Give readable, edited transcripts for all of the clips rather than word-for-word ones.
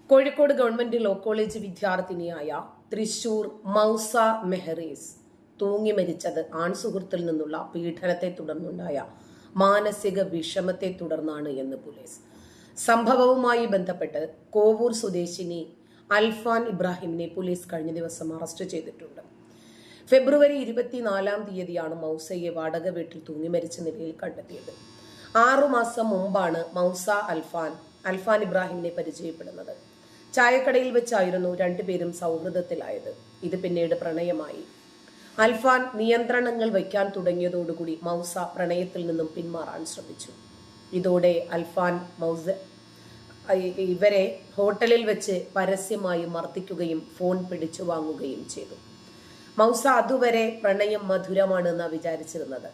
Kozhikode government law college വിദ്യാർത്ഥിനിയായ തൃശൂർ മൗസ മെഹറീസ് തൂങ്ങി മരിച്ചത് ആൺസുഹൃത്തിൽ നിന്നുള്ള പീഡനത്തെ തുടർന്നുണ്ടായ മാനസിക വിഷമത്തെ തുടർന്നാണ് എന്ന് പോലീസ്. സംഭവവുമായി ബന്ധപ്പെട്ട് കോവൂർ സ്വദേശിനി അൽഫാൻ ഇബ്രാഹിമിനെ പോലീസ് കഴിഞ്ഞ ദിവസം അറസ്റ്റ് ചെയ്തിട്ടുണ്ട്. ഫെബ്രുവരി 24 മൗസയെ വാടക വീട്ടിൽ തൂങ്ങി മരിച്ച നിലയിൽ കണ്ടെത്തിയത്. 6 മാസം മുമ്പാണ് മൗസ അൽഫാൻ ഇബ്രാഹിമിനെ പരിചയപ്പെടുന്നത്. ചായക്കടയിൽ വെച്ചായിരുന്നു രണ്ടുപേരും സൗഹൃദത്തിലായത്. ഇത് പിന്നീട് പ്രണയമായി. അൽഫാൻ നിയന്ത്രണങ്ങൾ വയ്ക്കാൻ തുടങ്ങിയതോടുകൂടി മൗസ പ്രണയത്തിൽ നിന്നും പിന്മാറാൻ ശ്രമിച്ചു. ഇതോടെ അൽഫാൻ ഇവരെ ഹോട്ടലിൽ വെച്ച് പരസ്യമായി മർദ്ദിക്കുകയും ഫോൺ പിടിച്ചു വാങ്ങുകയും ചെയ്തു. മൗസ അതുവരെ പ്രണയം മധുരമാണെന്നാണ് വിചാരിച്ചിരുന്നത്.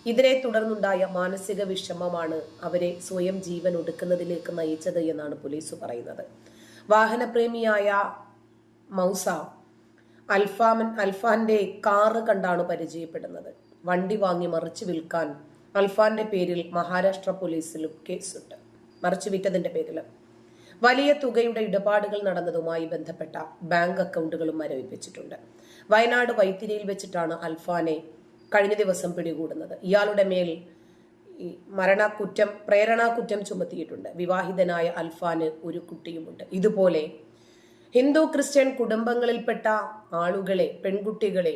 ഇതിനെ തുടർന്നുണ്ടായ മാനസിക വിഷമമാണ് അവരെ സ്വയം ജീവൻ ഒടുക്കുന്നതിലേക്ക് നയിച്ചത് എന്നാണ് പോലീസ് പറയുന്നത്. വാഹനപ്രേമിയായ മൗസ അൽഫാന്റെ കാറ് കണ്ടാണ് പരിചയപ്പെടുന്നത്. വണ്ടി വാങ്ങി മറിച്ചു വിൽക്കാൻ അൽഫാന്റെ പേരിൽ മഹാരാഷ്ട്ര പോലീസിലും കേസുണ്ട്. മറിച്ചു വിറ്റതിന്റെ പേരിൽ വലിയ തുകയുടെ ഇടപാടുകൾ നടന്നതുമായി ബന്ധപ്പെട്ട ബാങ്ക് അക്കൗണ്ടുകളും മരവിപ്പിച്ചിട്ടുണ്ട്. വയനാട് വൈത്തിരിയിൽ വെച്ചിട്ടാണ് അൽഫാനെ കഴിഞ്ഞ ദിവസം പിടികൂടുന്നത്. ഇയാളുടെ മേൽ പ്രേരണാകുറ്റം ചുമത്തിയിട്ടുണ്ട്. വിവാഹിതനായ അൽഫാന് ഒരു കുട്ടിയുമുണ്ട്. ഇതുപോലെ ഹിന്ദു ക്രിസ്ത്യൻ കുടുംബങ്ങളിൽപ്പെട്ട ആളുകളെ, പെൺകുട്ടികളെ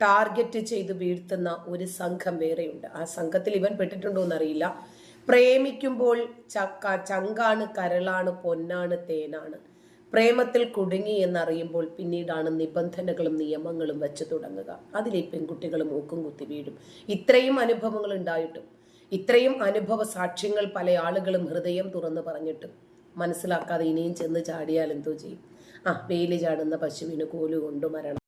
ടാർഗറ്റ് ചെയ്ത് വീഴ്ത്തുന്ന ഒരു സംഘം വേറെയുണ്ട്. ആ സംഘത്തിൽ ഇവൻ പെട്ടിട്ടുണ്ടോ എന്നറിയില്ല. പ്രേമിക്കുമ്പോൾ ചങ്കാണ്, കരളാണ്, പൊന്നാണ്, തേനാണ്. പ്രേമത്തിൽ കുടുങ്ങി എന്നറിയുമ്പോൾ പിന്നീടാണ് നിബന്ധനകളും നിയമങ്ങളും വെച്ച് തുടങ്ങുക. അതിലെ പെൺകുട്ടികൾ മൂക്കും കുത്തി വീഴും. ഇത്രയും അനുഭവങ്ങൾ ഉണ്ടായിട്ടും, ഇത്രയും അനുഭവ സാക്ഷ്യങ്ങൾ പല ആളുകളും ഹൃദയം തുറന്ന് പറഞ്ഞിട്ടും മനസ്സിലാക്കാതെ ഇനിയും ചെന്ന് ചാടിയാൽ എന്തോ ചെയ്യും? വേലി ചാടുന്ന പശുവിന് കോല് കൊണ്ട് മരണം.